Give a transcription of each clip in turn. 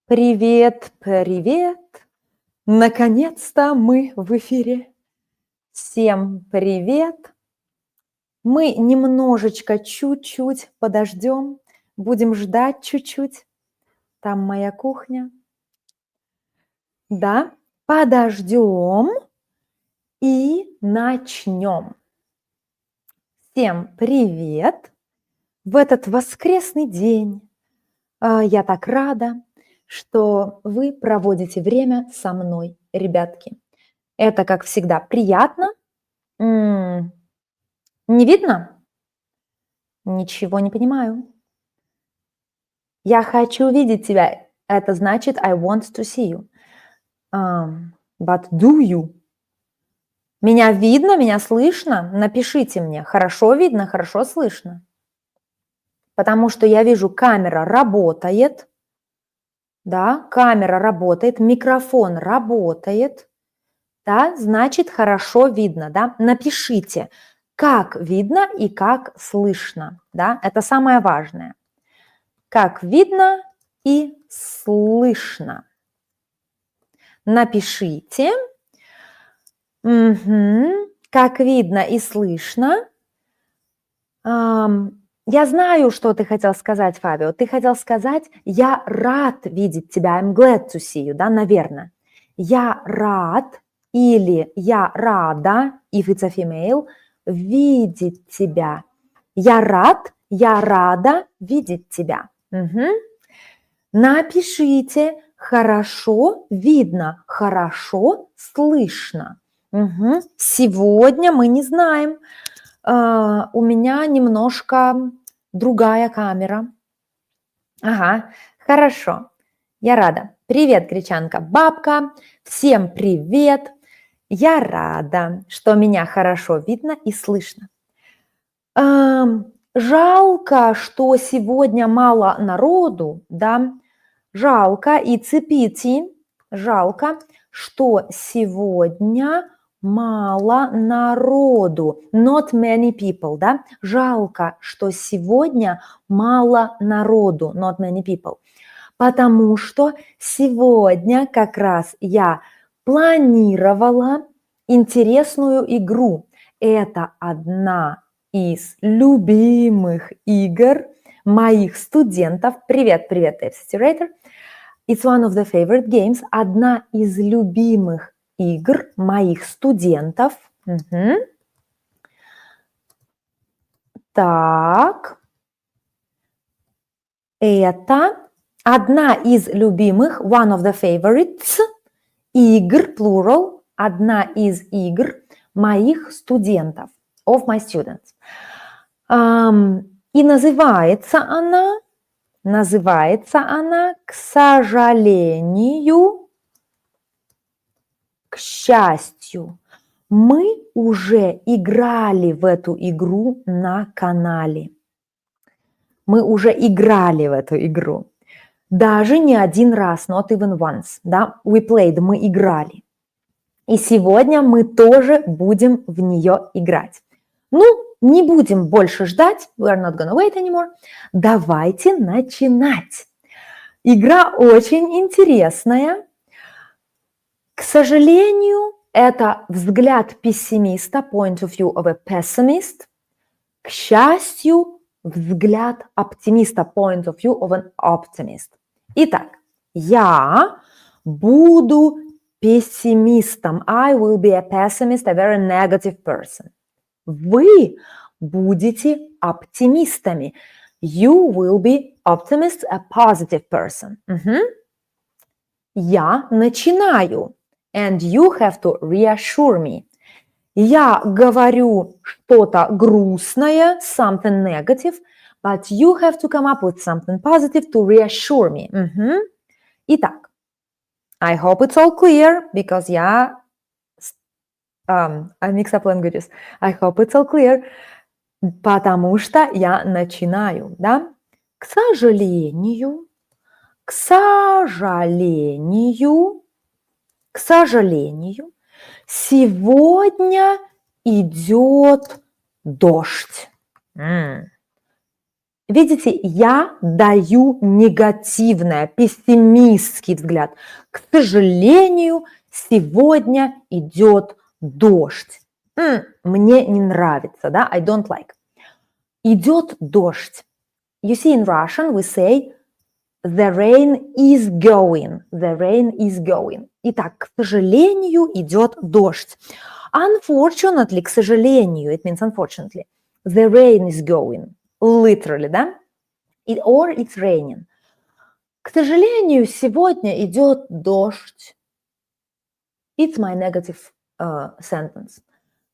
Привет, привет! Наконец-то мы в эфире. Всем привет! Мы немножечко, чуть-чуть подождем, будем ждать чуть-чуть. Там моя кухня. Да, подождем и начнем. Всем привет! В этот воскресный день я так рада, что вы проводите время со мной, ребятки. Это, как всегда, приятно. Не видно? Ничего не понимаю. Я хочу видеть тебя. Это значит I want to see you. But do you? Меня видно, меня слышно? Напишите мне. Хорошо видно, хорошо слышно? Потому что я вижу, камера работает. Да, камера работает, микрофон работает. Да, значит, хорошо видно, да? Напишите, как видно и как слышно, да? Это самое важное. Как видно и слышно. Напишите. Как видно и слышно. Я знаю, что ты хотел сказать, Фабио. Ты хотел сказать, я рад видеть тебя. I'm glad to see you, да, наверное. Я рад или я рада, if it's a female, видеть тебя. Я рад, я рада видеть тебя. Напишите, хорошо видно, хорошо слышно. Сегодня мы не знаем. У меня немножко другая камера. Ага, хорошо. Я рада. Привет, гречанка, бабка. Всем привет. Я рада, что меня хорошо видно и слышно. Жалко, что сегодня мало народу, да? Жалко, it's a pity. Жалко, что сегодня мало народу. Not many people, да? Жалко, что сегодня мало народу. Not many people. Потому что сегодня как раз я планировала интересную игру. Это одна из любимых игр моих студентов. Привет, привет, Epsiterator. It's one of the favorite games. Одна из любимых игр моих студентов. Так. Это одна из любимых, one of the favorites, игр, plural, одна из игр моих студентов, of my students. И называется она, к сожалению, к счастью. Мы уже играли в эту игру на канале. Мы уже играли в эту игру. Даже не один раз, not even once. Да? We played, мы играли. И сегодня мы тоже будем в нее играть. Ну, не будем больше ждать. We are not gonna wait anymore. Давайте начинать. Игра очень интересная. К сожалению, это взгляд пессимиста, point of view of a pessimist. К счастью, взгляд оптимиста, point of view of an optimist. Итак, я буду пессимистом. I will be a pessimist, a very negative person. Вы будете оптимистами. You will be optimist, a positive person. Я начинаю. And you have to reassure me. Я говорю что-то грустное, something negative, but you have to come up with something positive to reassure me. Итак, I hope it's all clear, because I mix up languages. I hope it's all clear, потому что я начинаю, да? К сожалению, сегодня идет дождь. Видите, я даю негативное, пессимистский взгляд. К сожалению, сегодня идет дождь. Мне не нравится, да? I don't like. Идет дождь. You see, in Russian we say the rain is going. The rain is going. Итак, к сожалению, идет дождь. Unfortunately, к сожалению, it means unfortunately, the rain is going. Literally, да? Or it's raining. К сожалению, сегодня идет дождь. It's my negative sentence.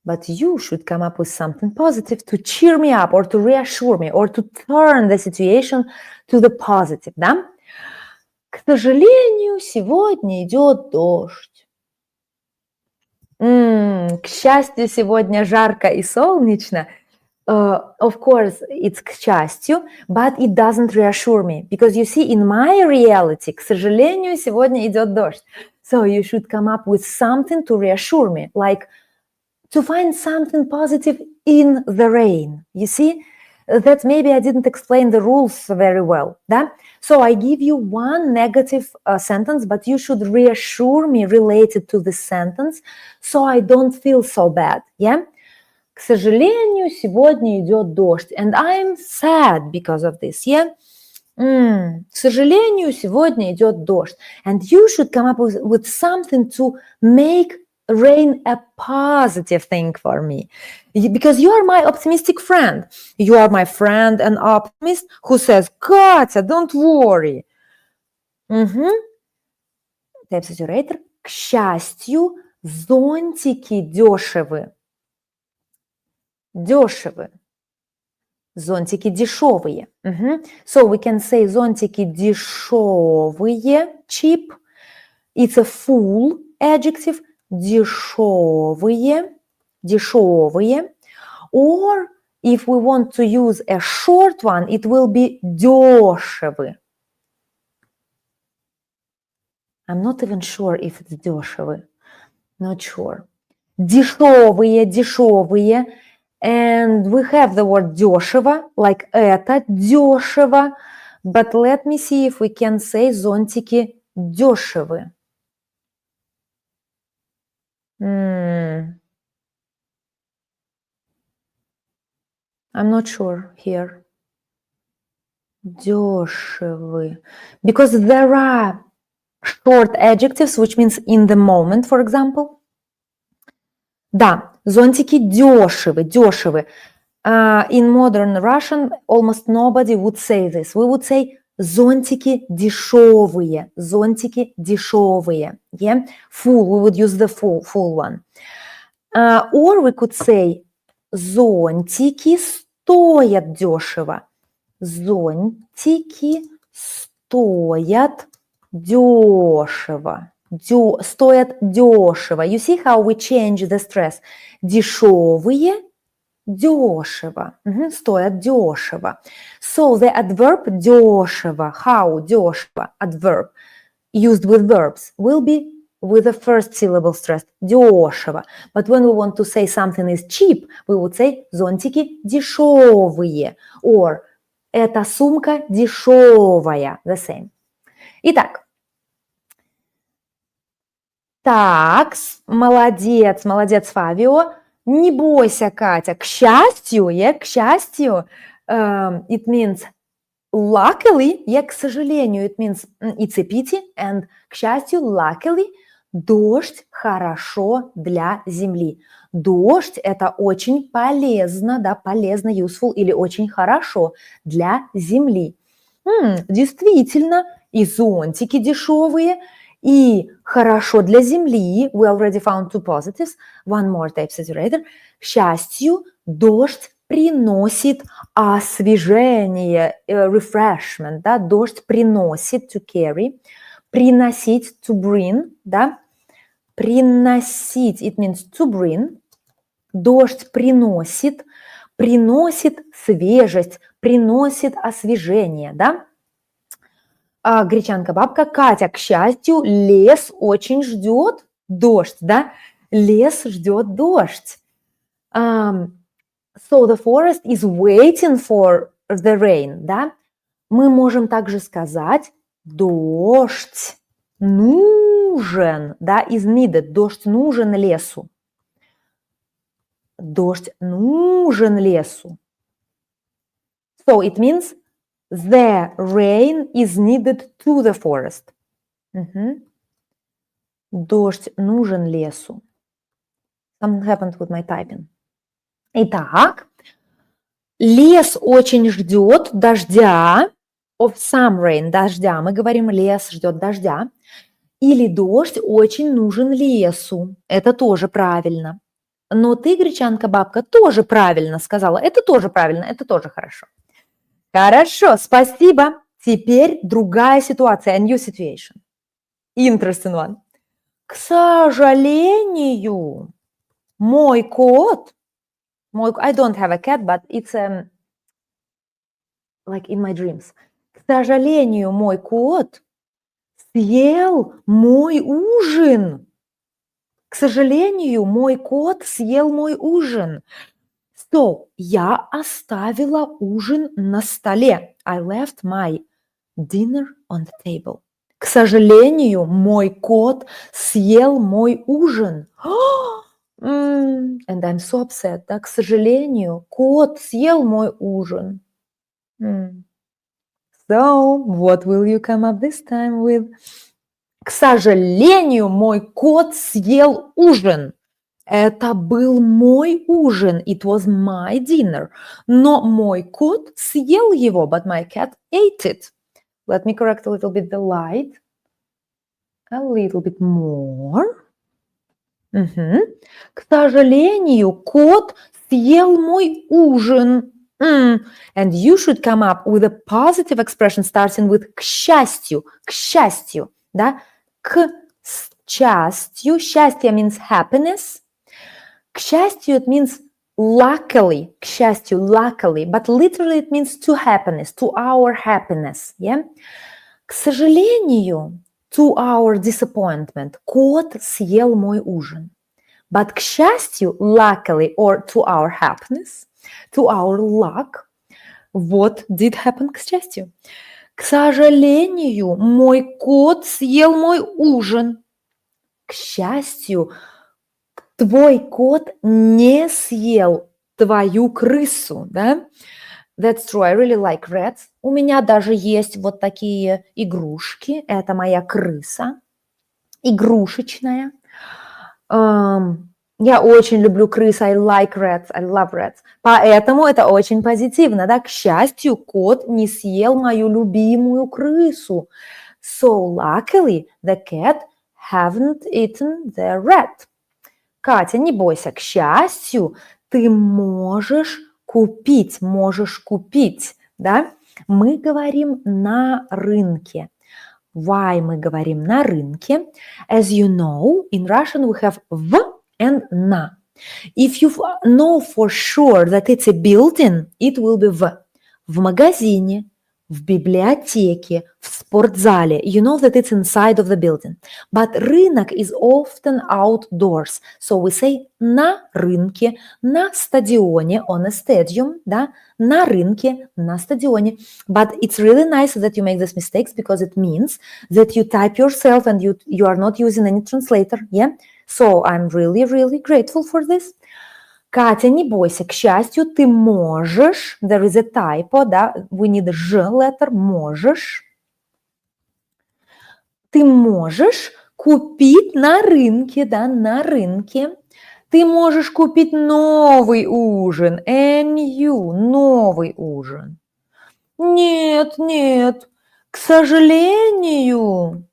But you should come up with something positive to cheer me up or to reassure me or to turn the situation to the positive, да? К сожалению, сегодня идет дождь. К счастью, сегодня жарко и солнечно. Of course, it's к счастью, but it doesn't reassure me. Because you see, in my reality, к сожалению, сегодня идет дождь. So you should come up with something to reassure me, like to find something positive in the rain. You see, that maybe I didn't explain the rules very well. Да? So I give you one negative sentence, but you should reassure me related to this sentence, so I don't feel so bad. Yeah? К сожалению, сегодня идет дождь, and I'm sad because of this. Yeah? К сожалению, сегодня идет дождь, and you should come up with something to make rain a positive thing for me, because you are my optimistic friend. You are my friend and optimist who says, Katya, don't worry. Type saturator. К счастью, зонтики дешевы. Дешевы. Зонтики дешевые. So we can say зонтики дешевые, cheap. It's a full adjective. Дешевые, дешевые. Or if we want to use a short one, it will be дешевы. I'm not even sure if it's дешевы. Not sure. Дешевые, дешевые. And we have the word дешево, like это дешево. But let me see if we can say зонтики дешевы. I'm not sure here. Дешевы. Because there are short adjectives, which means in the moment, for example. Да, зонтики дешевы, дешевы. In modern Russian, almost nobody would say this. We would say зонтики дешевые, зонтики дешевые. Yeah? Full, we would use the full one. Or we could say зонтики стоят дешево. Зонтики стоят дешево. Стоят дешево. You see how we change the stress. Дешевые, дешево. Стоят дешево. So the adverb дешево, how дешево, adverb used with verbs will be with the first syllable stressed, дешево. But when we want to say something is cheap, we would say зонтики дешевые. Or эта сумка дешевая. The same. Итак. Так, молодец, молодец, Фавио. Не бойся, Катя. К счастью, к счастью, it means luckily, к сожалению, it means it's a pity, and к счастью, luckily, дождь хорошо для земли. Дождь – это очень полезно, да, полезно, useful или очень хорошо для земли. Действительно, и зонтики дешевые, и хорошо для земли. We already found two positives. One more type saturator. К счастью, дождь приносит освежение, refreshment, да, дождь приносит, to carry, приносить, to bring, да, приносить, it means to bring, дождь приносит, приносит свежесть, приносит освежение, да. Гречанка-бабка, Катя, к счастью, лес очень ждет дождь, да, лес ждет дождь. So the forest is waiting for the rain, да? Мы можем также сказать дождь нужен, да, is needed, дождь нужен лесу. Дождь нужен лесу. So it means the rain is needed to the forest. Дождь нужен лесу. Something happened with my typing. Итак, лес очень ждет дождя, of some rain, дождя. Мы говорим, лес ждет дождя. Или дождь очень нужен лесу. Это тоже правильно. Но ты, гречанка бабка, тоже правильно сказала. Это тоже правильно, это тоже хорошо. Хорошо, спасибо. Теперь другая ситуация, a new situation. Interesting one. К сожалению, мой кот, I don't have a cat, but it's like in my dreams. К сожалению, мой кот съел мой ужин. К сожалению, мой кот съел мой ужин. So, я оставила ужин на столе. I left my dinner on the table. К сожалению, мой кот съел мой ужин. And I'm so upset. Да, к сожалению, кот съел мой ужин. So, what will you come up this time with? К сожалению, мой кот съел ужин. Это был мой ужин. It was my dinner. Но мой кот съел его, but my cat ate it. Let me correct a little bit the light. A little bit more. К сожалению, кот съел мой ужин. And you should come up with a positive expression starting with к счастью. К счастью. Да? К счастью. Счастье means happiness. К счастью, it means luckily. К счастью, luckily. But literally it means to happiness, to our happiness. Yeah? К сожалению, to our disappointment, кот съел мой ужин. But к счастью, luckily, or to our happiness, to our luck, what did happen к счастью? К сожалению, мой кот съел мой ужин. К счастью, твой кот не съел твою крысу, да? That's true, I really like rats. У меня даже есть вот такие игрушки. Это моя крыса, игрушечная. Я очень люблю крыс. I like rats, I love rats. Поэтому это очень позитивно, да? К счастью, кот не съел мою любимую крысу. So luckily, the cat haven't eaten the rat. Катя, не бойся, к счастью, ты можешь купить, да? Мы говорим на рынке. Why мы говорим на рынке? As you know, in Russian we have в and на. If you know for sure that it's a building, it will be в магазине, в библиотеке, в спортзале. You know that it's inside of the building. But рынок is often outdoors. So we say на рынке, на стадионе, on a stadium, да, на рынке, на стадионе. But it's really nice that you make these mistakes because it means that you type yourself and you are not using any translator, yeah? So I'm really, really grateful for this. Катя, не бойся, к счастью, ты можешь, there is a typo, да, we need a ж letter, можешь, ты можешь купить на рынке, да, на рынке, ты можешь купить новый ужин, новый ужин. Нет, к сожалению,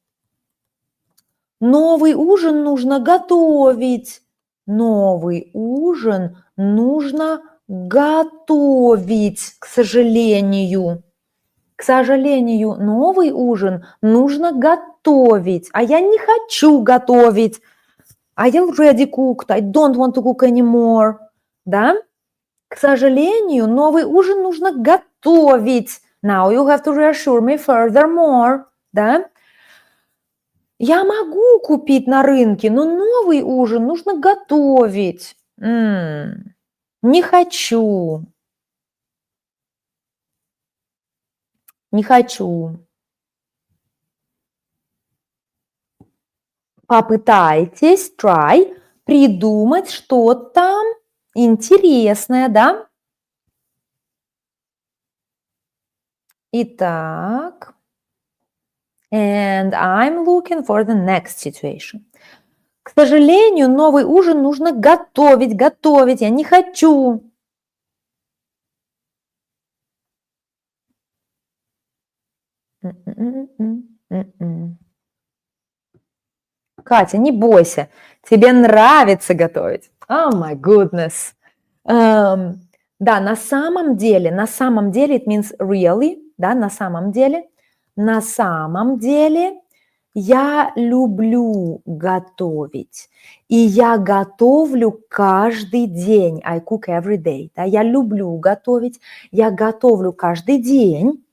новый ужин нужно готовить. Новый ужин нужно готовить, к сожалению. К сожалению, новый ужин нужно готовить. А я не хочу готовить. I already cooked. I don't want to cook anymore. Да? К сожалению, новый ужин нужно готовить. Now you have to reassure me furthermore. Да? Я могу купить на рынке, но новый ужин нужно готовить. Не хочу. Не хочу. Попытайтесь, try, придумать что-то интересное, да? Итак, and I'm looking for the next situation. К сожалению, новый ужин нужно готовить. Я не хочу. Катя, не бойся, тебе нравится готовить. Oh my goodness. Да, на самом деле, it means really, да, на самом деле я люблю готовить, и я готовлю каждый день. I cook every day. Да, я люблю готовить, я готовлю каждый день,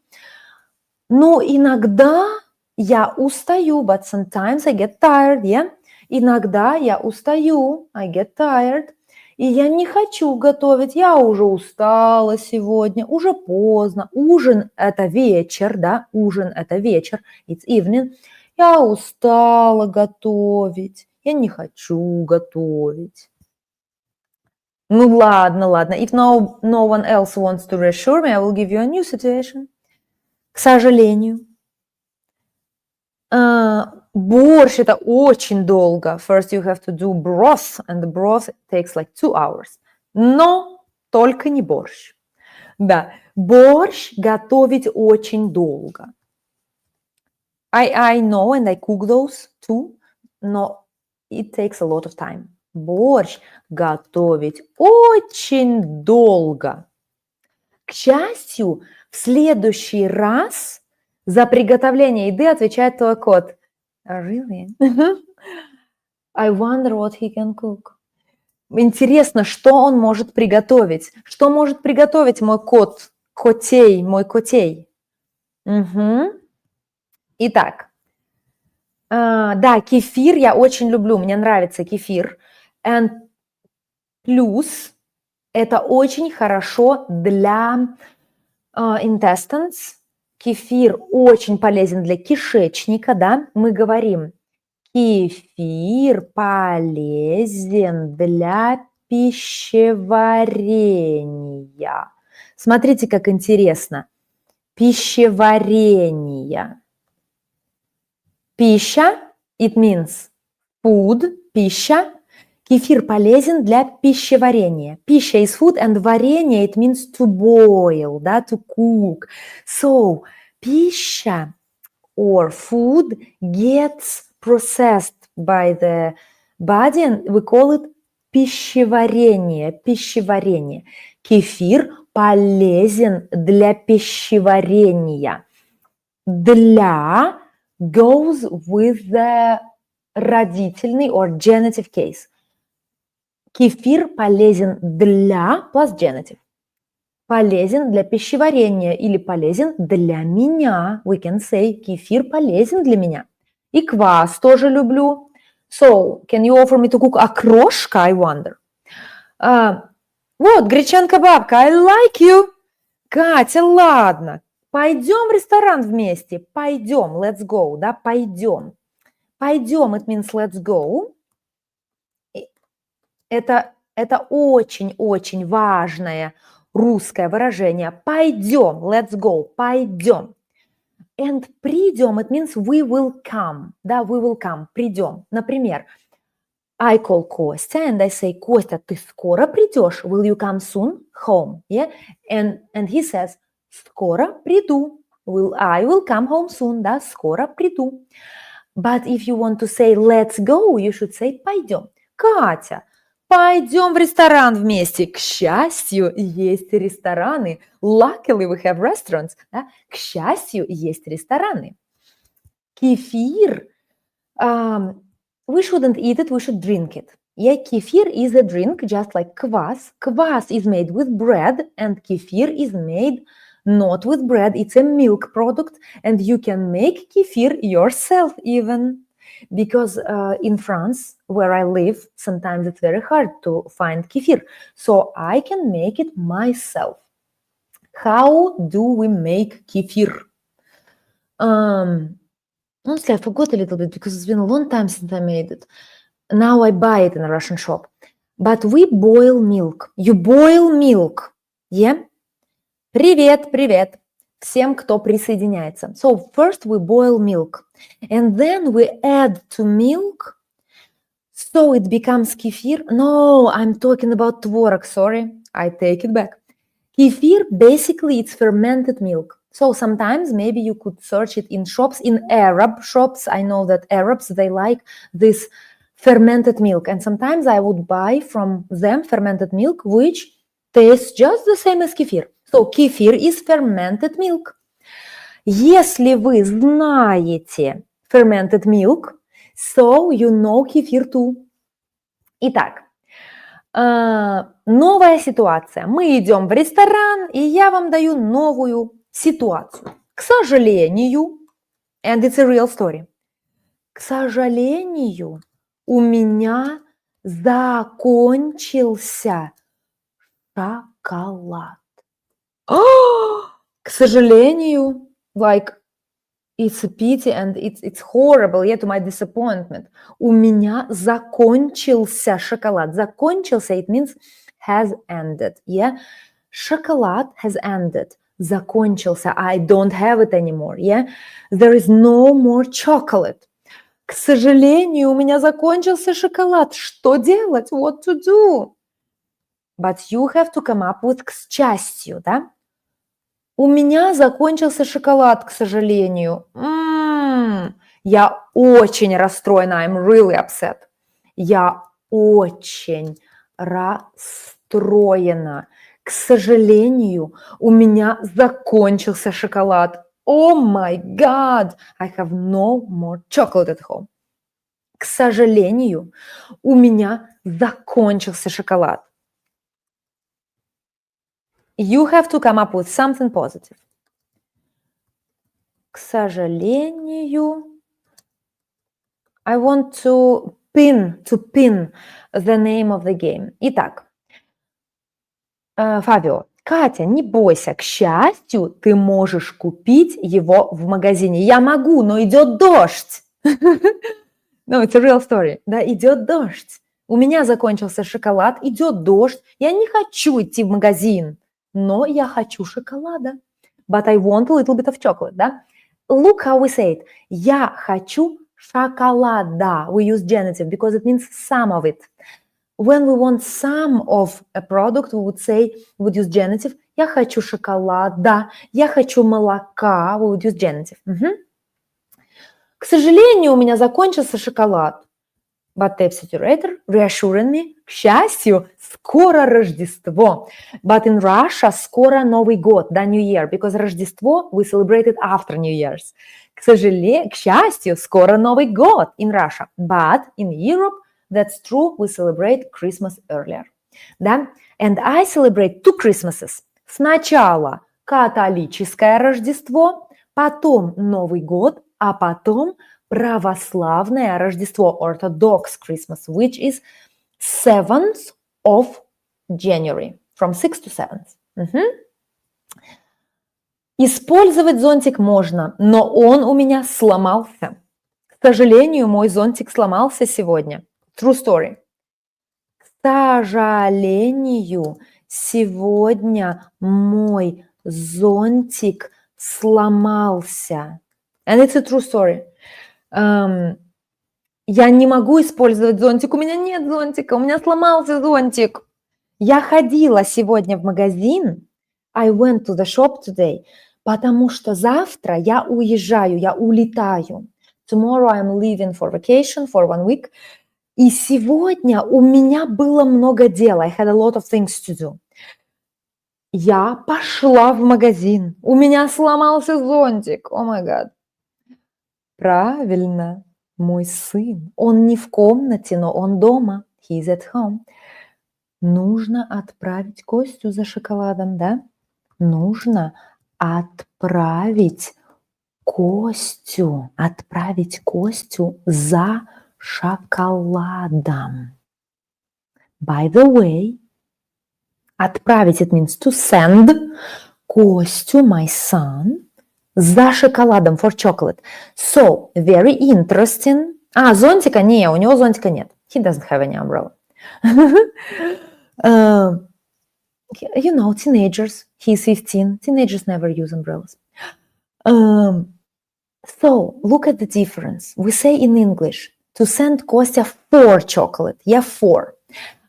но иногда я устаю, but sometimes I get tired, yeah? Иногда я устаю, I get tired, и я не хочу готовить, я уже устала сегодня, уже поздно, ужин – это вечер, да, ужин – это вечер, it's evening, я устала готовить, я не хочу готовить. Ну ладно, if no one else wants to reassure me, I will give you a new situation. К сожалению. Борщ – это очень долго. First you have to do broth, and the broth takes like 2 hours. Но только не борщ. Да, борщ готовить очень долго. I know, and I cook those too, но it takes a lot of time. Борщ готовить очень долго. К счастью, в следующий раз за приготовление еды отвечает твой кот. Really? I wonder what he can cook. Интересно, что он может приготовить? Что может приготовить мой кот? Мой котей. Угу. Итак, да, кефир я очень люблю, мне нравится кефир. And плюс это очень хорошо для intestines. Кефир очень полезен для кишечника, да? Мы говорим, кефир полезен для пищеварения. Смотрите, как интересно. Пищеварение. Пища, it means food, пища. Кефир полезен для пищеварения. Пища is food, and варенье, it means to boil, да, to cook. So, пища or food gets processed by the body, and we call it пищеварение. Кефир полезен для пищеварения. Для goes with the родительный or genitive case. Кефир полезен для plus genitive. Полезен для пищеварения или полезен для меня. We can say кефир полезен для меня. И квас тоже люблю. So, can you offer me to cook окрошка, I wonder? Вот, гречанка бабка, I like you. Катя, ладно, пойдем в ресторан вместе. Пойдем, let's go, да, пойдем. Пойдем, it means let's go. Это очень-очень важное русское выражение. Пойдем, let's go, пойдем. And придем, it means we will come. Да, we will come, придем. Например, I call Костя and I say, Костя, ты скоро придешь? Will you come soon home? Yeah? And he says, скоро приду. I will come home soon. Да, скоро приду. But if you want to say let's go, you should say пойдем. Катя, пойдем в ресторан вместе. К счастью, есть рестораны. Luckily we have restaurants. Да? К счастью, есть рестораны. Кефир. We shouldn't eat it, we should drink it. Yeah, kefir is a drink, just like kvass. Kvass is made with bread, and kefir is made not with bread. It's a milk product, and you can make kefir yourself even. Because in France, where I live, sometimes it's very hard to find kefir. So I can make it myself. How do we make kefir? Honestly, I forgot a little bit because it's been a long time since I made it. Now I buy it in a Russian shop. But we boil milk. You boil milk. Yeah? Привет, привет всем, кто присоединяется. So first we boil milk. And then we add to milk. So it becomes kefir. No, I'm talking about tvorog. Sorry, I take it back. Kefir, basically, it's fermented milk. So sometimes maybe you could search it in shops, in Arab shops. I know that Arabs, they like this fermented milk. And sometimes I would buy from them fermented milk, which tastes just the same as kefir. So kefir is fermented milk. Если вы знаете fermented milk, so you know kefir too. Итак, новая ситуация. Мы идем в ресторан, и я вам даю новую ситуацию. К сожалению, and it's a real story. К сожалению, у меня закончился шоколад. К сожалению, like, it's a pity and it's horrible, yeah, to my disappointment. У меня закончился шоколад. Закончился, it means has ended, yeah. Шоколад has ended. Закончился. I don't have it anymore, yeah. There is no more chocolate. К сожалению, у меня закончился шоколад. Что делать? What to do? But you have to come up with к счастью, да? У меня закончился шоколад, к сожалению. Я очень расстроена. I'm really upset. Я очень расстроена. К сожалению, у меня закончился шоколад. Oh my God, I have no more chocolate at home. К сожалению, у меня закончился шоколад. You have to come up with something positive. К сожалению, I want to pin the name of the game. Итак, Фабио, Катя, не бойся, к счастью, ты можешь купить его в магазине. Я могу, но идет дождь. No, it's a real story. Да, идет дождь. У меня закончился шоколад, идет дождь. Я не хочу идти в магазин, но я хочу шоколада. But I want a little bit of chocolate, да? Look how we say it. Я хочу шоколада. We use genitive because it means some of it. When we want some of a product, we would use genitive. Я хочу шоколада. Я хочу молока. We would use genitive. К сожалению, у меня закончился шоколад. But the substitutor reassuring me, к счастью, скоро Рождество. But in Russia, скоро Новый год, да, New Year, because Рождество we celebrate it after New Year's. К счастью, скоро Новый год in Russia. But in Europe, that's true, we celebrate Christmas earlier. Да? And I celebrate 2 Christmases. Сначала католическое Рождество, потом Новый год, а потом православное Рождество, Orthodox Christmas, which is 7th of January, from 6th to 7th. Использовать зонтик можно, но он у меня сломался. К сожалению, мой зонтик сломался сегодня. True story. К сожалению, сегодня мой зонтик сломался. And it's a true story. Я не могу использовать зонтик, у меня нет зонтика, у меня сломался зонтик. Я ходила сегодня в магазин, I went to the shop today, потому что завтра я уезжаю, я улетаю. Tomorrow I'm leaving for vacation for 1 week. И сегодня у меня было много дел, I had a lot of things to do. Я пошла в магазин, у меня сломался зонтик, oh my God. Правильно, мой сын. Он не в комнате, но он дома. He's at home. Нужно отправить Костю за шоколадом, да? Нужно отправить Костю за шоколадом. By the way, отправить, it means to send Костю, my son, За шоколадом, for chocolate. So, very interesting. Зонтика? Не, у него зонтика нет. He doesn't have any umbrella. You know, teenagers. He's 15. Teenagers never use umbrellas. So, look at the difference. We say in English, to send Kostya 4 chocolate. Yeah, 4.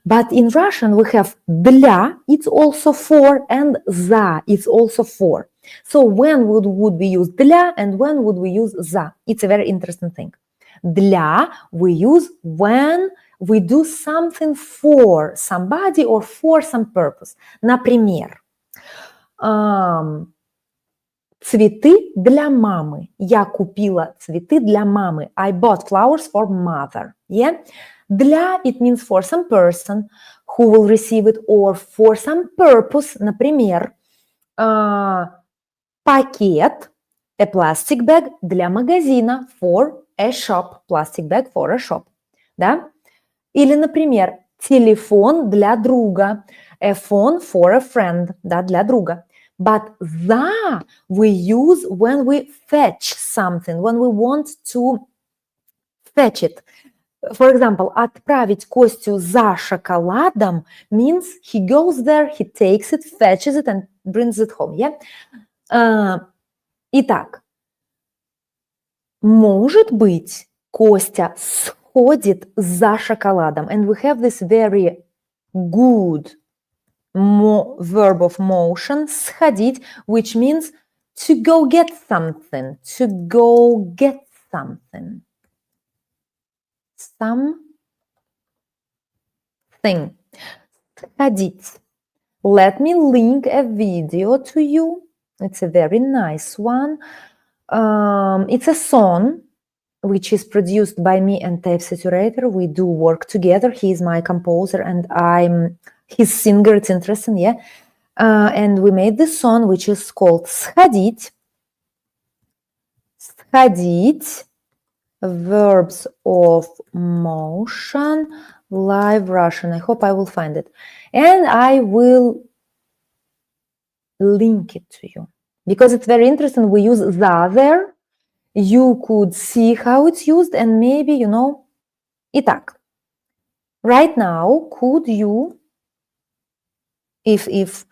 But in Russian, we have для, it's also 4, and за, it's also 4. So when would we use для and when would we use за? It's a very interesting thing. Для we use when we do something for somebody or for some purpose. Например, цветы для мамы. Я купила цветы для мамы. I bought flowers for mother. Yeah? Для it means for some person who will receive it or for some purpose. Например, пакет, a plastic bag для магазина, for a shop. Plastic bag for a shop. Да? Или, например, телефон для друга. A phone for a friend. Да, для друга. But за we use when we fetch something, when we want to fetch it. For example, отправить Костю за шоколадом means he goes there, he takes it, fetches it and brings it home. Yeah? Итак, может быть, Костя сходит за шоколадом. And we have this very good verb of motion, сходить, which means to go get something, to go get something. Something. Сходить. Let me link a video to you. It's a very nice one. It's a song which is produced by me and Tape Saturator. We do work together. He is my composer and I'm his singer. It's interesting, yeah. And we made this song which is called сходить. Сходить. Verbs of motion, live Russian. I hope I will find it. And I will link it to you. Because it's very interesting. We use за there. You could see how it's used and maybe, you know. Итак, right now, could you, if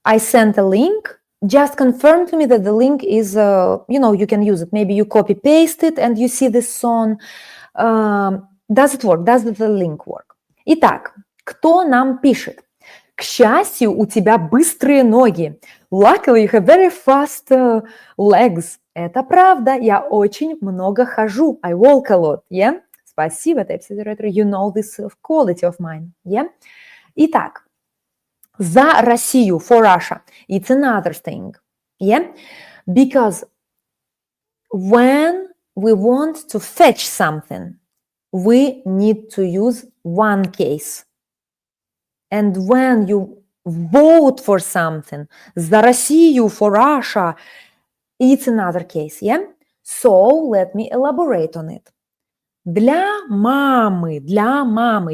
I sent a link, just confirm to me that the link is, you can use it. Maybe you copy paste it and you see this song. Does it work? Does the link work? Итак, кто нам пишет? К счастью, у тебя быстрые ноги. Luckily, you have very fast legs. Это правда. Я очень много хожу. I walk a lot. Yeah? Спасибо, Tape Saturator. You know this quality of mine. Yeah? Итак, за Россию, for Russia. It's another thing. Yeah? Because when we want to fetch something, we need to use one case. And when you vote for something, за Россию, for Russia, it's another case. Yeah? So let me elaborate on it. Для мамы,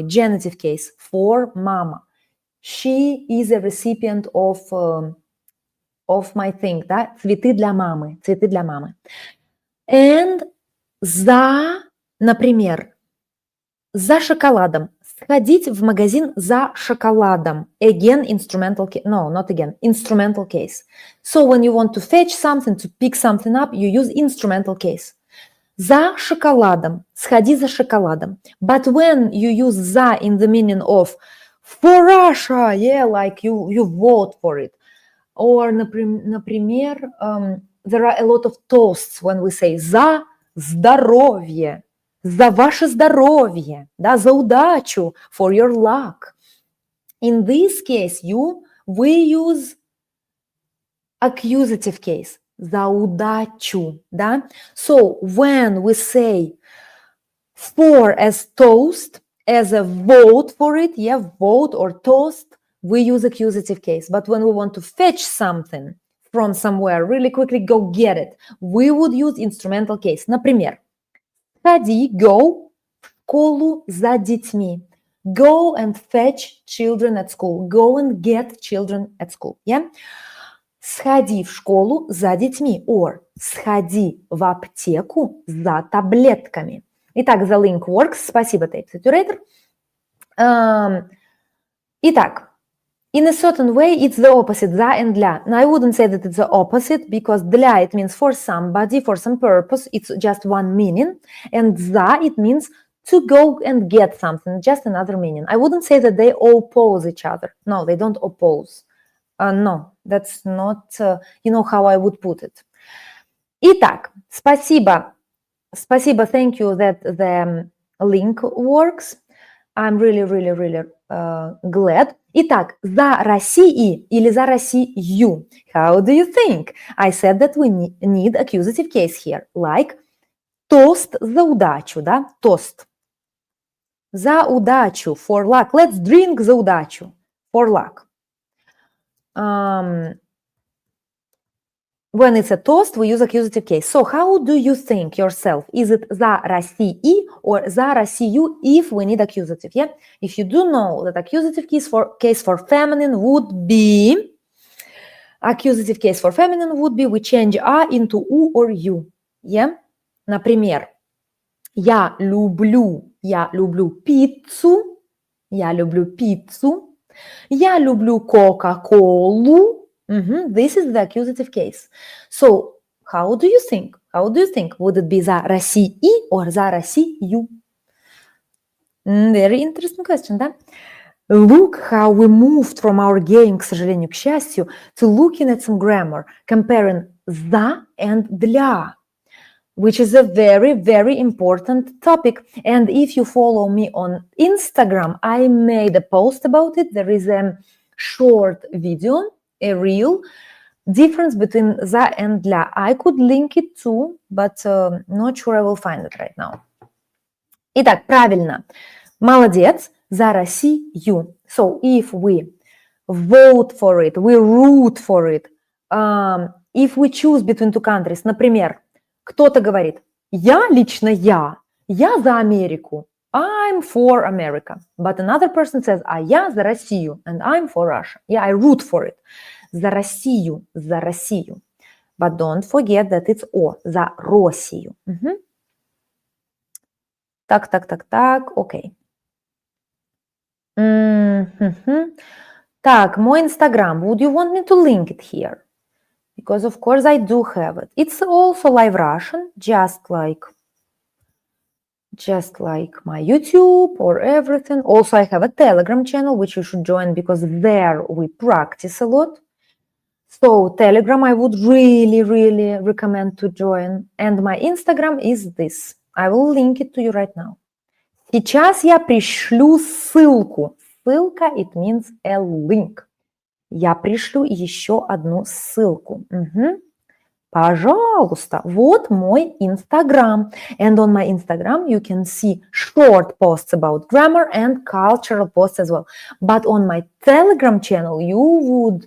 genitive case, for mama. She is a recipient of my thing, да? Цветы для мамы. And за, например, за шоколадом. Сходить в магазин за шоколадом. Again, instrumental case. No, not again. Instrumental case. So when you want to fetch something, to pick something up, you use instrumental case. За шоколадом. Сходи за шоколадом. But when you use за in the meaning of for Russia, yeah, like you vote for it. Or, например, there are a lot of toasts when we say за здоровье, за ваше здоровье, да, за удачу, for your luck. In this case, we use accusative case, за удачу, да. So when we say for as toast, as a vote for it, yeah, vote or toast, we use accusative case. But when we want to fetch something from somewhere, really quickly go get it, we would use instrumental case. Например, сходи, go, в школу за детьми. Go and fetch children at school. Go and get children at school. Yeah? Сходи в школу за детьми. Or сходи в аптеку за таблетками. Итак, the link works. Спасибо, Tape Saturator. Итак, in a certain way, it's the opposite, за and для. Now, I wouldn't say that it's the opposite, because для, it means for somebody, for some purpose, it's just one meaning, and за, it means to go and get something, just another meaning. I wouldn't say that they oppose each other. No, they don't oppose. No, that's not, you know how I would put it. Итак, спасибо, thank you that the link works. I'm really glad. Итак, за Россией или за Россию? How do you think? I said that we need accusative case here, like тост за удачу, да? Тост. За удачу, for luck. Let's drink за удачу, for luck. When it's a toast, we use accusative case. So how do you think yourself? Is it за Россией or за Россию if we need accusative? Yeah. If you do know that accusative case for feminine would be we change a into u or you. Yeah. Например, я люблю пиццу. Я люблю Кока-Колу. This is the accusative case. So, how do you think? Would it be за Россией or за Россию? Very interesting question, да? Look how we moved from our game, к сожалению, к счастью, to looking at some grammar, comparing за and для, which is a very important topic. And if you follow me on Instagram, I made a post about it. There is a short video, a real difference between за and для. I could link it too, but not sure I will find it right now. Итак, правильно. Молодец. За Россию. So if we vote for it, we root for it, if we choose between two countries, например, кто-то говорит, лично я за Америку, I'm for America. But another person says, я за Россию, and I'm for Russia. Yeah, I root for it. За Россию. But don't forget that it's о, за Россию. Так, окей. Так, мой Instagram. Would you want me to link it here? Because of course I do have it. It's also live Russian, just like my YouTube or everything. Also, I have a Telegram channel, which you should join because there we practice a lot. So Telegram I would really recommend to join. And my Instagram is this. I will link it to you right now. Сейчас я пришлю ссылку. Ссылка, it means a link. Я пришлю еще одну ссылку. Пожалуйста, вот мой Instagram. And on my Instagram you can see short posts about grammar and cultural posts as well. But on my Telegram channel you would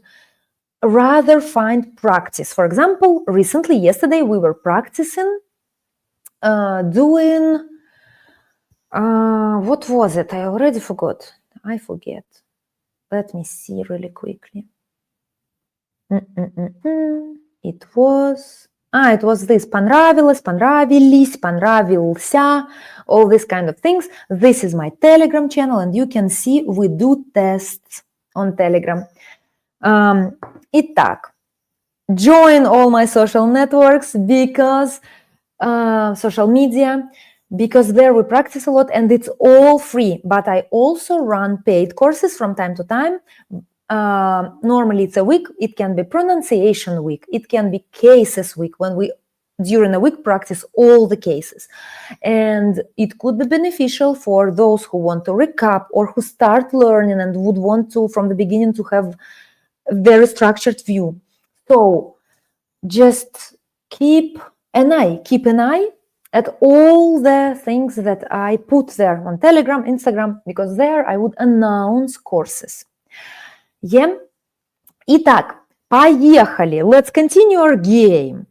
rather find practice. For example, yesterday we were practicing doing... what was it? I already forgot. I forget. Let me see really quickly. It was this. Понравилось, понравились, понравился, all these kind of things. This is my Telegram channel, and you can see we do tests on Telegram. Итак, join all my social networks because social media, because there we practice a lot and it's all free. But I also run paid courses from time to time. Normally it's a week. It can be pronunciation week. It can be cases week when we during a week practice all the cases. And it could be beneficial for those who want to recap or who start learning and would want to from the beginning to have a very structured view. So just keep an eye at all the things that I put there on Telegram, Instagram, because there I would announce courses. Yeah? Итак, поехали. Let's continue our game.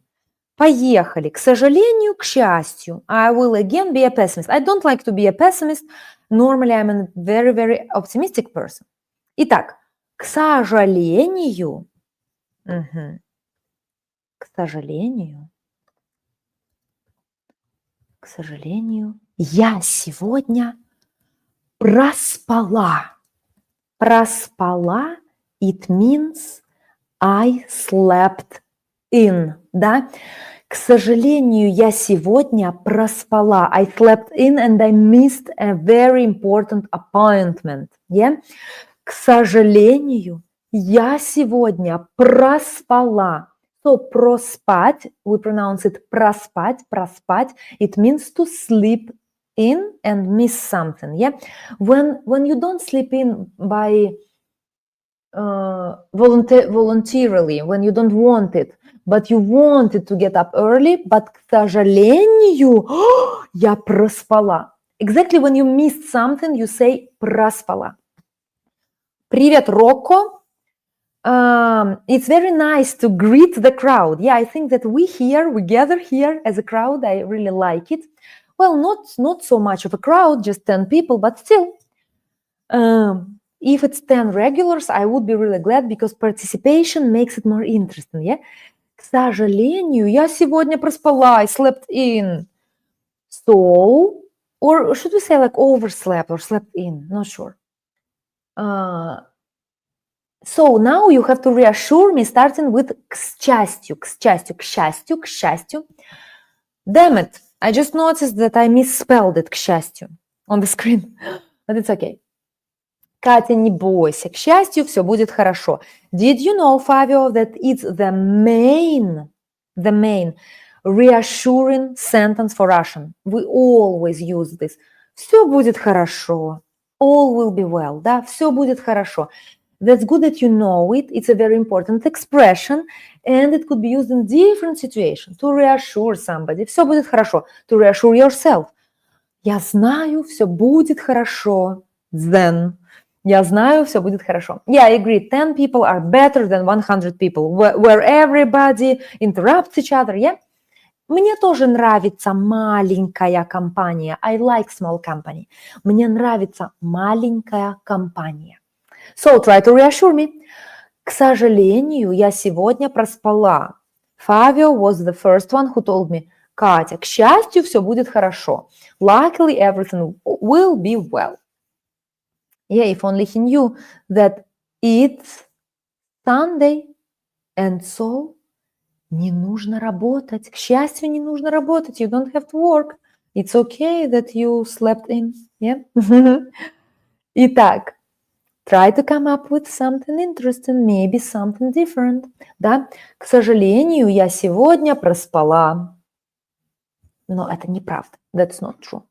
Поехали. К сожалению, к счастью. I will again be a pessimist. I don't like to be a pessimist. Normally I'm a very optimistic person. Итак, к сожалению. К сожалению. К сожалению, я сегодня проспала. Проспала, it means I slept in, да? К сожалению, я сегодня проспала. I slept in and I missed a very important appointment. Yeah? К сожалению, я сегодня проспала. So, проспать, we pronounce it проспать, проспать. It means to sleep in and miss something. Yeah? When you don't sleep in by voluntarily, when you don't want it, but you wanted to get up early, but к сожалению, я проспала. Exactly when you missed something, you say проспала. Привет, Рокко. It's very nice to greet the crowd. Yeah, I think that we gather here as a crowd. I really like it. Well, not so much of a crowd, just 10 people, but still. If it's 10 regulars, I would be really glad because participation makes it more interesting, yeah? К сожалению, я сегодня проспала, I slept in. So, or should we say like overslept or slept in? Not sure. So now you have to reassure me starting with к счастью, к счастью, к счастью, к счастью. Damn it, I just noticed that I misspelled it, к счастью, on the screen, but it's okay. Катя, не бойся, к счастью, все будет хорошо. Did you know, Fabio, that it's the main reassuring sentence for Russian? We always use this. Все будет хорошо. All will be well. Да, все будет хорошо. That's good that you know it. It's a very important expression, and it could be used in different situations to reassure somebody. Все будет хорошо. To reassure yourself. Я знаю, все будет хорошо. Then. Я знаю, все будет хорошо. Yeah, I agree. 10 people are better than 100 people, where everybody interrupts each other, yeah? Мне тоже нравится маленькая компания. I like small company. Мне нравится маленькая компания. So, try to reassure me. К сожалению, я сегодня проспала. Fabio was the first one who told me, Катя, к счастью, все будет хорошо. Luckily, everything will be well. Yeah, if only he knew that it's Sunday, and so не нужно работать. К счастью, не нужно работать. You don't have to work. It's okay that you slept in. Yeah? Итак, try to come up with something interesting, maybe something different. Да? К сожалению, я сегодня проспала. Но это неправда. That's not true.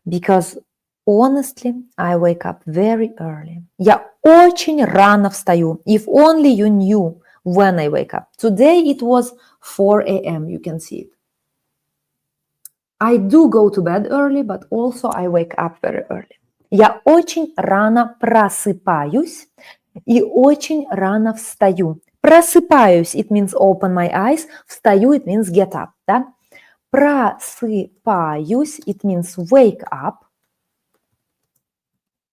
Because honestly, I wake up very early. Я очень рано встаю. If only you knew when I wake up. Today it was 4 a.m. You can see it. I do go to bed early, but also I wake up very early. Я очень рано просыпаюсь и очень рано встаю. Просыпаюсь, it means open my eyes. Встаю, it means get up. Да? Просыпаюсь, it means wake up.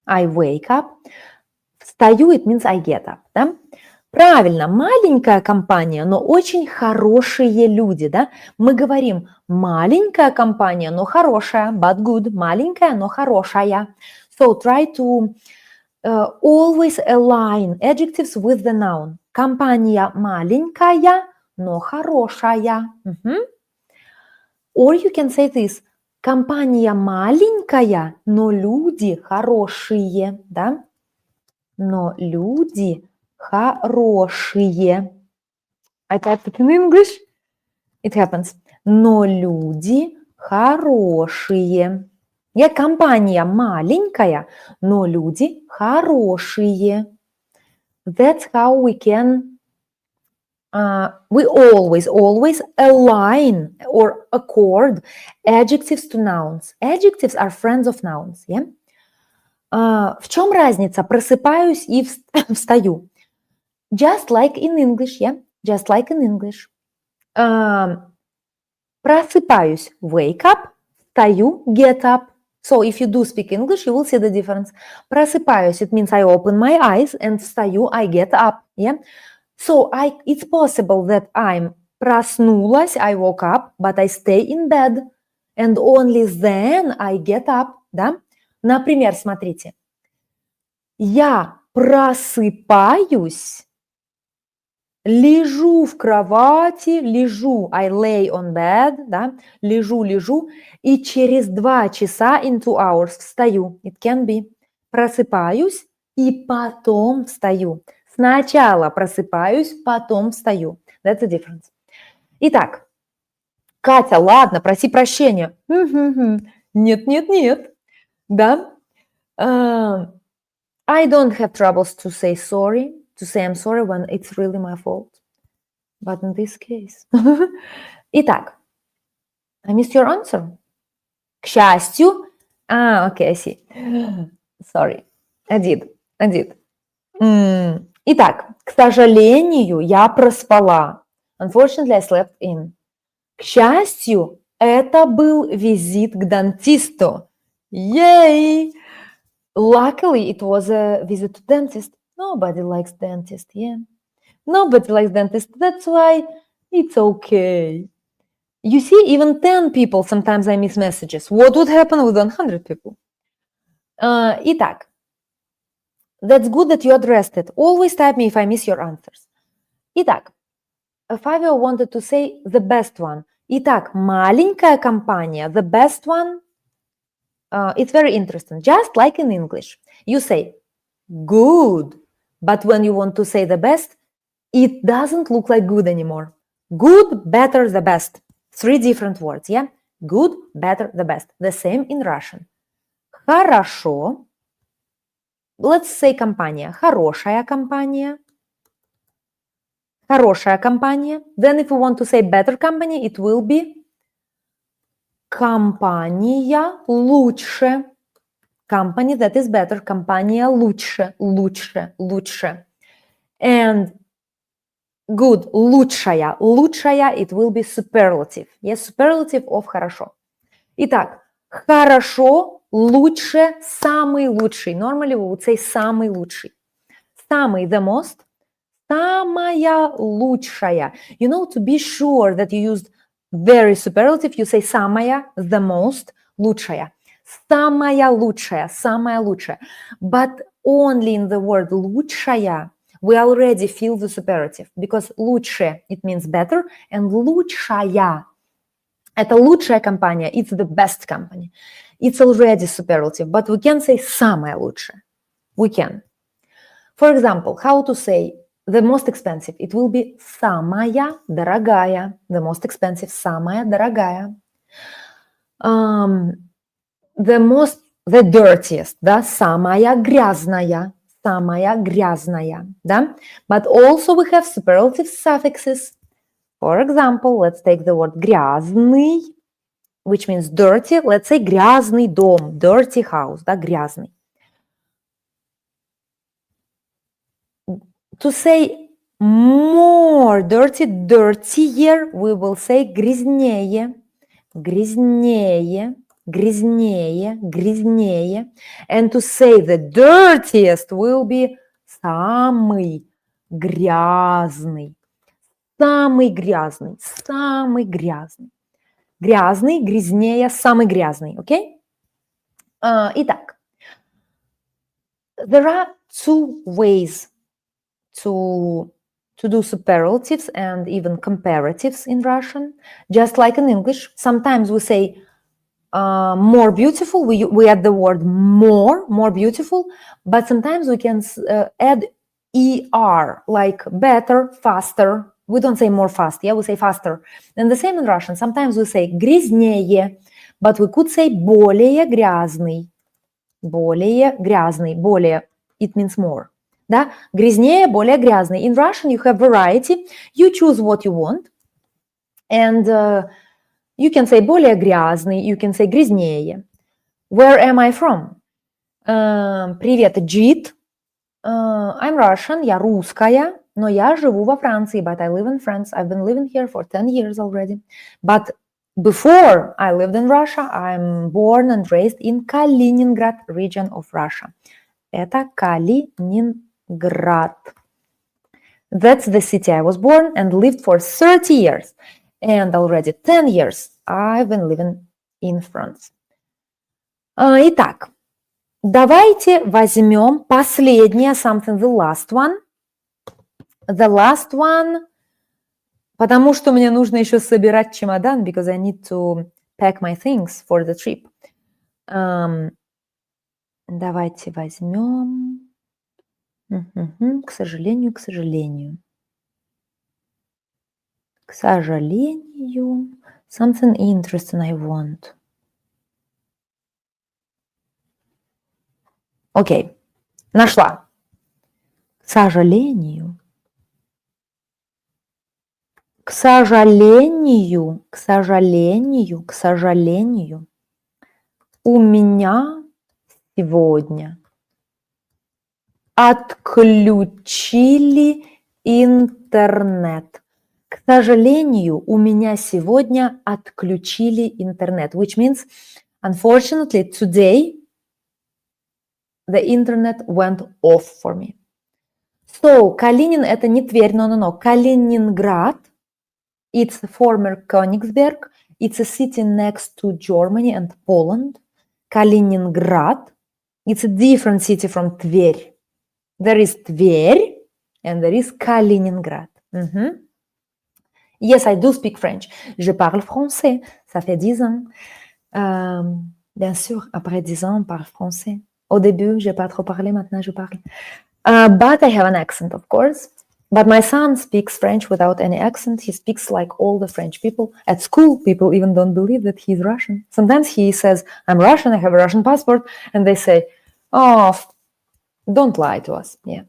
I wake up. Встаю, it means I get up. Да? Правильно, маленькая компания, но очень хорошие люди. Да? Мы говорим маленькая компания, но хорошая, but good. Маленькая, но хорошая. So try to always align adjectives with the noun. Компания маленькая, но хорошая. Or you can say this. Компания маленькая, но люди хорошие. Да? Но люди хорошие. I typed it in English. It happens. Но люди хорошие. Компания маленькая, но люди хорошие. That's how we can, we always align or accord adjectives to nouns. Adjectives are friends of nouns. Yeah? В чем разница? Просыпаюсь и встаю. Just like in English, yeah? Just like in English. Просыпаюсь, wake up, встаю, get up. So if you do speak English, you will see the difference. Просыпаюсь, it means I open my eyes, and встаю, I get up. Yeah? So it's possible that I'm проснулась, I woke up, but I stay in bed. and only then I get up, да? Например, смотрите, я просыпаюсь, лежу в кровати, лежу, I lay on bed, да, лежу, и через 2 часа, in 2 hours, встаю, it can be, просыпаюсь и потом встаю. Сначала просыпаюсь, потом встаю. That's the difference. Итак, Катя, ладно, проси прощения. Нет, да. I don't have troubles to say sorry, to say I'm sorry when it's really my fault. But in this case. Итак, I missed your answer. К счастью. Okay, I see. Sorry. I did. Итак, к сожалению, я проспала. Unfortunately, I slept in. К счастью, это был визит к дантисту. Yay! Luckily, it was a visit to dentist. Nobody likes dentist, yeah. Nobody likes dentist. That's why it's okay. You see, even 10 people, sometimes I miss messages. What would happen with 100 people? Итак, that's good that you addressed it. Always type me if I miss your answers. Итак, Fabio wanted to say the best one. Итак, маленькая компания, the best one, it's very interesting. Just like in English. You say good, but when you want to say the best, it doesn't look like good anymore. Good, better, the best. 3 different words, yeah? Good, better, the best. The same in Russian. Хорошо. Let's say компания. Хорошая компания. Хорошая компания. Then if we want to say better company, it will be компания лучше. Company that is better. Компания лучше. And good, лучшая. Лучшая, it will be superlative. Yes, superlative of хорошо. Итак, хорошо, лучше, самый лучший. Normally we would say самый лучший. Самый, the most. Самая лучшая. You know, to be sure that you used very superlative, you say самая, the most, лучшая. Самая лучшая. But only in the word лучшая, we already feel the superlative. Because лучше, it means better, and лучшая, это лучшая компания, it's the best company. It's already superlative, but we can say самая лучшая. We can. For example, how to say the most expensive? It will be самая дорогая. The most expensive, самая дорогая. The dirtiest, да, самая грязная, да. But also we have superlative suffixes. For example, let's take the word грязный, which means dirty. Let's say грязный дом, dirty house, да, грязный. To say more dirty, dirtier, we will say грязнее. And to say the dirtiest will be самый грязный. Грязный, грязнее, самый грязный, okay? Итак, there are 2 ways to do superlatives and even comparatives in Russian, just like in English. Sometimes we say more beautiful, we add the word more beautiful, but sometimes we can add er, like better, faster. We don't say more fast, yeah, we say faster. And the same in Russian. Sometimes we say грязнее, but we could say более грязный. Более, it means more. Да? Грязнее, более грязный. In Russian, you have variety. You choose what you want. And you can say более грязный, you can say грязнее. Where am I from? Привет, Джит. I'm Russian, я русская, но я живу во Франции, but I live in France. I've been living here for 10 years already. But before I lived in Russia, I'm born and raised in Kaliningrad region of Russia. Это Kaliningrad. That's the city I was born and lived for 30 years. And already 10 years I've been living in France. Итак, давайте возьмем последнее, something, the last one. The last one, потому что мне нужно еще собирать чемодан, because I need to pack my things for the trip. Давайте возьмем, к сожалению, к сожалению. К сожалению, something interesting I want. Окей, нашла. К сожалению, к сожалению, к сожалению, к сожалению, у меня сегодня отключили интернет. К сожалению, у меня сегодня отключили интернет, which means, unfortunately, today the internet went off for me. So, Калинин – это не Тверь, no. Калининград, it's former Königsberg, it's a city next to Germany and Poland. Калининград, it's a different city from Тверь. There is Тверь and there is Kaliningrad. Yes, I do speak French. Je parle français. Ça fait 10 ans. Bien sûr, après 10 ans, on parle français. Au début, je n'ai pas trop parlé, maintenant je parle. But I have an accent, of course. But my son speaks French without any accent. He speaks like all the French people. At school, people even don't believe that he's Russian. Sometimes he says, I'm Russian, I have a Russian passport. And they say, oh, don't lie to us. Yeah.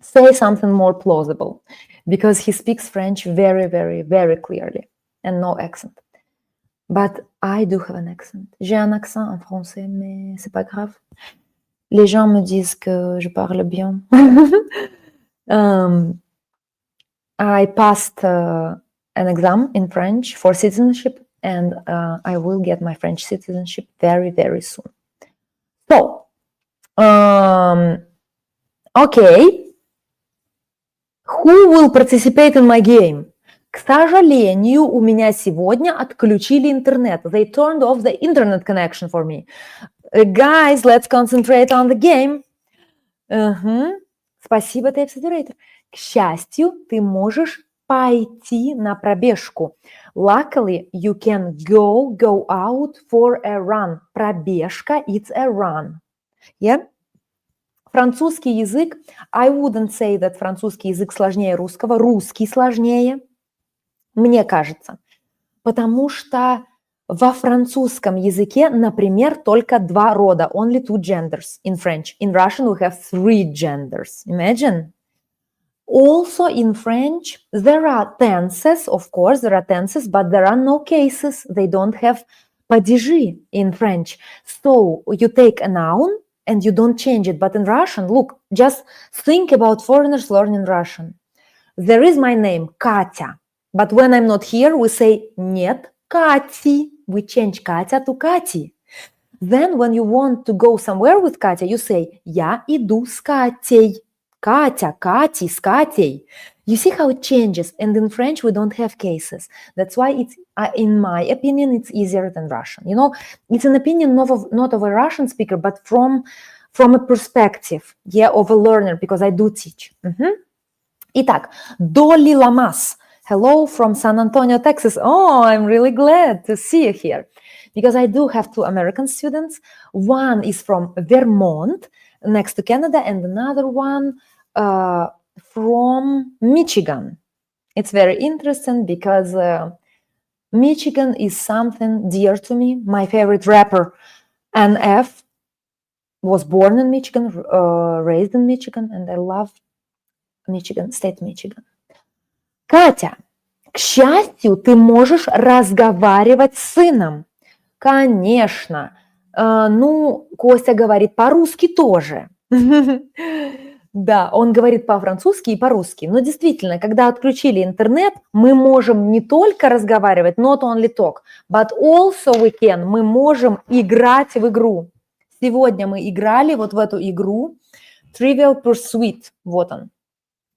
Say something more plausible. Because he speaks French very, very, very clearly. And no accent. But I do have an accent. J'ai un accent en français, mais c'est pas grave. Les gens me disent que je parle bien. I passed an exam in French for citizenship, and I will get my French citizenship very, very soon. So, okay. Who will participate in my game? К сожалению, у меня сегодня отключили интернет. They turned off the internet connection for me. Guys, let's concentrate on the game. Спасибо, Tape Saturator. К счастью, ты можешь пойти на пробежку. Luckily, you can go out for a run. Пробежка, it's a run. Yeah? Французский язык, I wouldn't say that французский язык сложнее русского, русский сложнее, мне кажется, потому что во французском языке, например, только 2 рода, only 2 genders in French. In Russian we have 3 genders, imagine. Also in French, there are tenses, of course, there are tenses, but there are no cases, they don't have падежи in French. So you take a noun, and you don't change it. But in Russian, look, just think about foreigners learning Russian. There is my name, Katya. But when I'm not here, we say нет Кати. We change Katya to Kati. Then when you want to go somewhere with Katya, you say я иду с Катей. Katya, Kati, с Катей. You see how it changes. And in French, we don't have cases. That's why it's, in my opinion, it's easier than Russian. You know, it's an opinion not of a Russian speaker, but from a perspective, yeah, of a learner, because I do teach. Итак, Dolly Lamas. Hello from San Antonio, Texas. Oh, I'm really glad to see you here. Because I do have 2 American students. One is from Vermont, next to Canada, and another one from Michigan. It's very interesting because Michigan is something dear to me. My favorite rapper, NF, was born in Michigan, raised in Michigan, and I love Michigan, state Michigan. Катя, к счастью, ты можешь разговаривать с сыном. Конечно. Ну, Костя говорит по-русски тоже. Да, он говорит по-французски и по-русски. Но действительно, когда отключили интернет, мы можем не только разговаривать, not only talk, but also мы можем играть в игру. Сегодня мы играли вот в эту игру Trivial Pursuit. Вот он.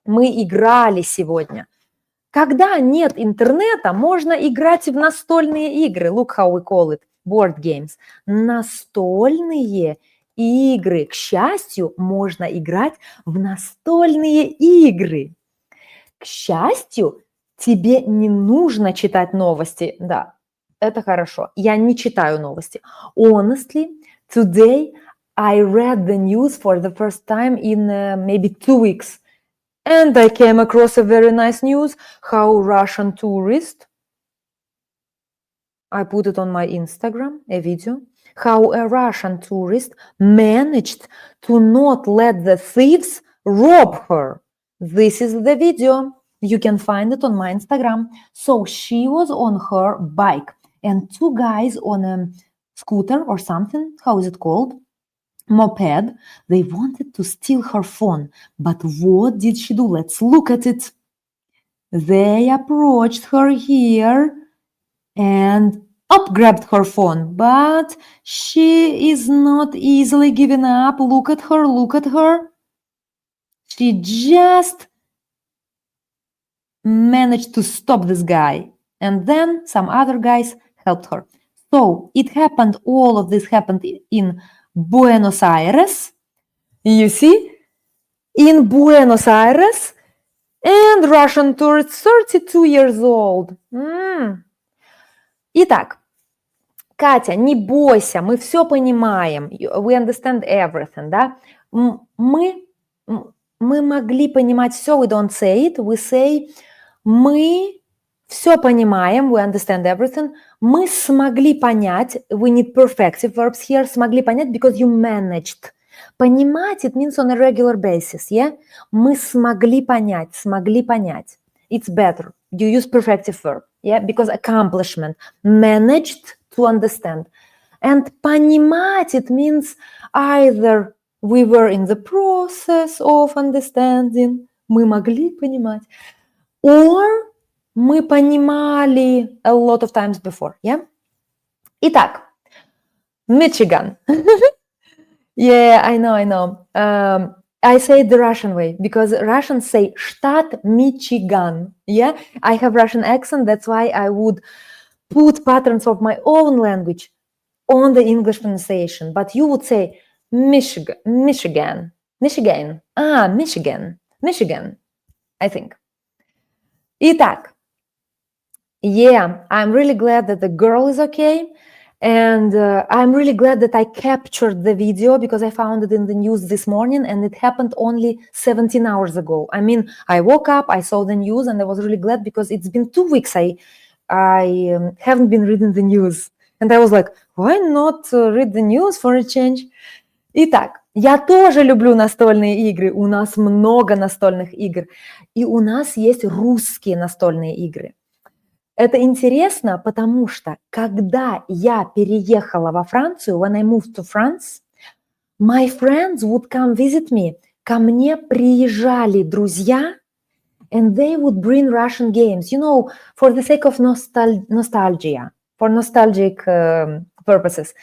Мы играли сегодня. Когда нет интернета, можно играть в настольные игры. Look how we call it, board games. Настольные игры. К счастью, можно играть в настольные игры. К счастью, тебе не нужно читать новости. Да, это хорошо. Я не читаю новости. Honestly, today I read the news for the first time in maybe 2 weeks. And I came across a very nice news, how Russian tourist, I put it on my Instagram, a video, how a Russian tourist managed to not let the thieves rob her. This is the video. You can find it on my Instagram. So she was on her bike and 2 guys on a scooter or something, how is it called? Moped, they wanted to steal her phone. But what did she do? Let's look at it. They approached her here and grabbed her phone. But she is not easily giving up. Look at her, look at her. She just managed to stop this guy. And then some other guys helped her. So it happened, all of this happened in Buenos Aires, you see, in Buenos Aires, and Russian tourist, 32 years old. Итак, Катя, не бойся, мы все понимаем, we understand everything, да? Мы могли понимать все, we don't say it, we say, мы все понимаем, we understand everything, мы смогли понять, we need perfective verbs here, смогли понять, because you managed. Понимать, it means on a regular basis, yeah? Мы смогли понять. It's better. You use perfective verb, yeah? Because accomplishment, managed to understand. And понимать, it means either we were in the process of understanding, мы могли понимать, or мы понимали a lot of times before, yeah? Итак, Michigan. Yeah, I know. I say it the Russian way because Russians say штат Michigan. Yeah, I have Russian accent. That's why I would put patterns of my own language on the English pronunciation. But you would say Michigan, I think. Итак, yeah, I'm really glad that the girl is okay. And I'm really glad that I captured the video because I found it in the news this morning and it happened only 17 hours ago. I mean, I woke up, I saw the news and I was really glad because it's been 2 weeks I haven't been reading the news. And I was like, why not read the news for a change? Итак, я тоже люблю настольные игры. У нас много настольных игр. И у нас есть русские настольные игры. Это интересно, потому что, когда я переехала во Францию, when I moved to France, my friends would come visit me. Ко мне приезжали друзья, and they would bring Russian games, you know, for the sake of nostalgia, for nostalgic purposes.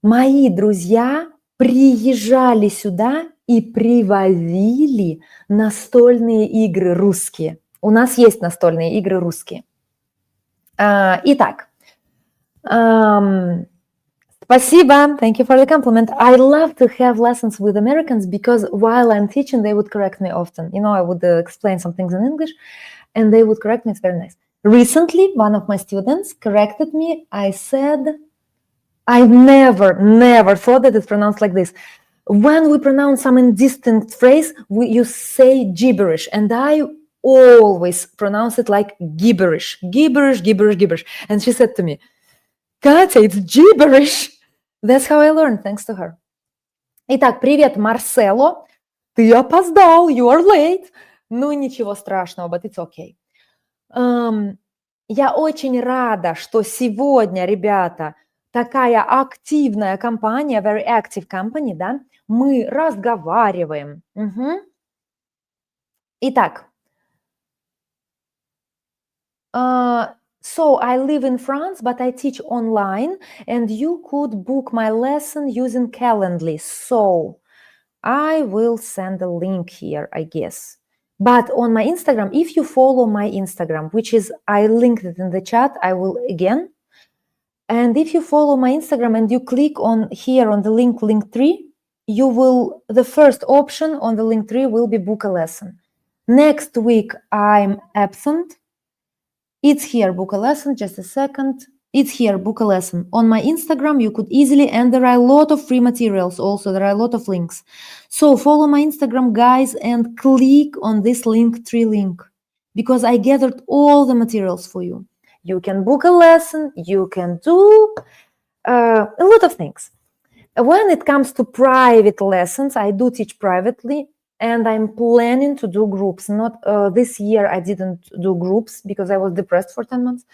Мои друзья приезжали сюда и привозили настольные игры русские. У нас есть настольные игры русские. Итак, спасибо, thank you for the compliment. I love to have lessons with Americans because while I'm teaching, they would correct me often. You know, I would explain some things in English and they would correct me, it's very nice. Recently, one of my students corrected me. I said, I never thought that it's pronounced like this. When we pronounce some indistinct phrase, you say gibberish, and I always pronounce it like gibberish. And she said to me, Katya, it's gibberish. That's how I learned, thanks to her. Итак, привет, Марсело. Ты опоздал, you are late. Ну, ничего страшного, but it's okay. Я очень рада, что сегодня, ребята, такая активная компания, very active company, да, мы разговариваем. Итак, so I live in France, but I teach online, and you could book my lesson using Calendly. So I will send a link here, I guess. But on my Instagram, if you follow my Instagram, which is, I linked it in the chat, I will again. And if you follow my Instagram and you click on here on the link 3, you will, the first option on the link 3 will be book a lesson. Next week, I'm absent. It's here, book a lesson, just a second. It's here, book a lesson. On my Instagram, you could easily, and there are a lot of free materials also, there are a lot of links. So follow my Instagram, guys, and click on this link 3 link, because I gathered all the materials for you. You can book a lesson, you can do a lot of things. When it comes to private lessons, I do teach privately, and I'm planning to do groups. Not this year, I didn't do groups because I was depressed for 10 months.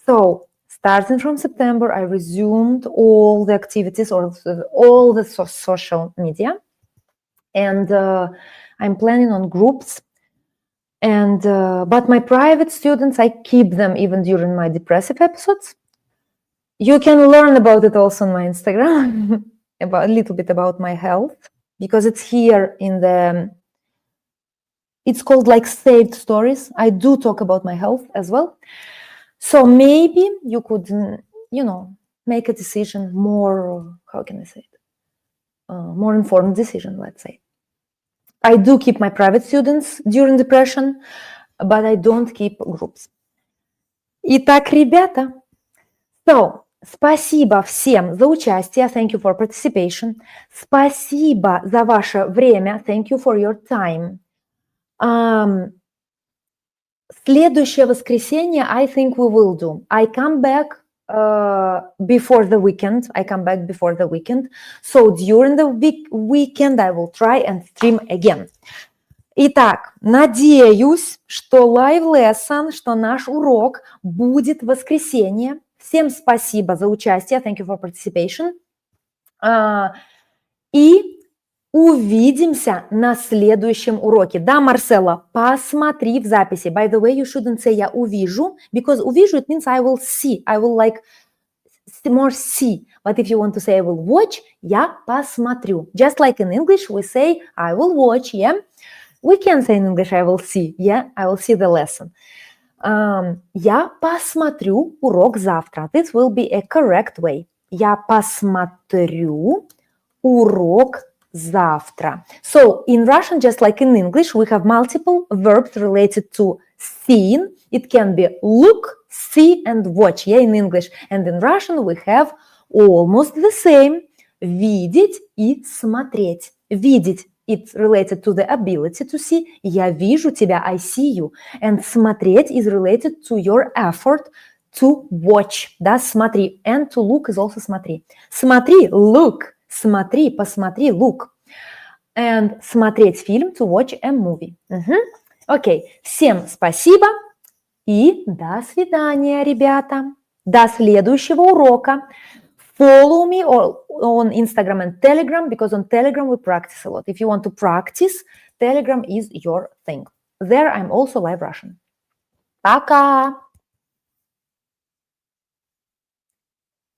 So starting from September, I resumed all the activities or all the social media, and I'm planning on groups. And but my private students, I keep them even during my depressive episodes. You can learn about it also on my Instagram, about a little bit about my health, because it's here in the, it's called like saved stories. I do talk about my health as well. So maybe you could, you know, make a decision more, how can I say it? More informed decision, let's say. I do keep my private students during depression, but I don't keep groups. Итак, ребята, so, спасибо всем за участие. Thank you for participation. Спасибо за ваше время. Thank you for your time. Следующее воскресенье, I think we will do. I come back before the weekend. I come back before the weekend. So during the weekend I will try and stream again. Итак, надеюсь, что live lesson, что наш урок будет в воскресенье. Всем спасибо за участие. Thank you for participation. И увидимся на следующем уроке. Да, Марсела, посмотри в записи. By the way, you shouldn't say я увижу, because увижу, it means I will see. I will like more see. But if you want to say I will watch, я посмотрю. Just like in English, we say I will watch, yeah? We can say in English I will see, yeah? I will see the lesson. Я посмотрю урок завтра. This will be a correct way. Я посмотрю урок завтра. So in Russian, just like in English, we have multiple verbs related to seeing. It can be look, see, and watch. Yeah, in English. And in Russian we have almost the same. Видеть и смотреть. Видеть. It's related to the ability to see. Я вижу тебя, I see you. And смотреть is related to your effort to watch. Да, смотри. And to look is also смотри. Смотри, look. Смотри, посмотри, look. And смотреть фильм, to watch a movie. Окей. Всем спасибо и до свидания, ребята. До следующего урока. Follow me on Instagram and Telegram, because on Telegram we practice a lot. If you want to practice, Telegram is your thing. There I'm also live Russian. Пока!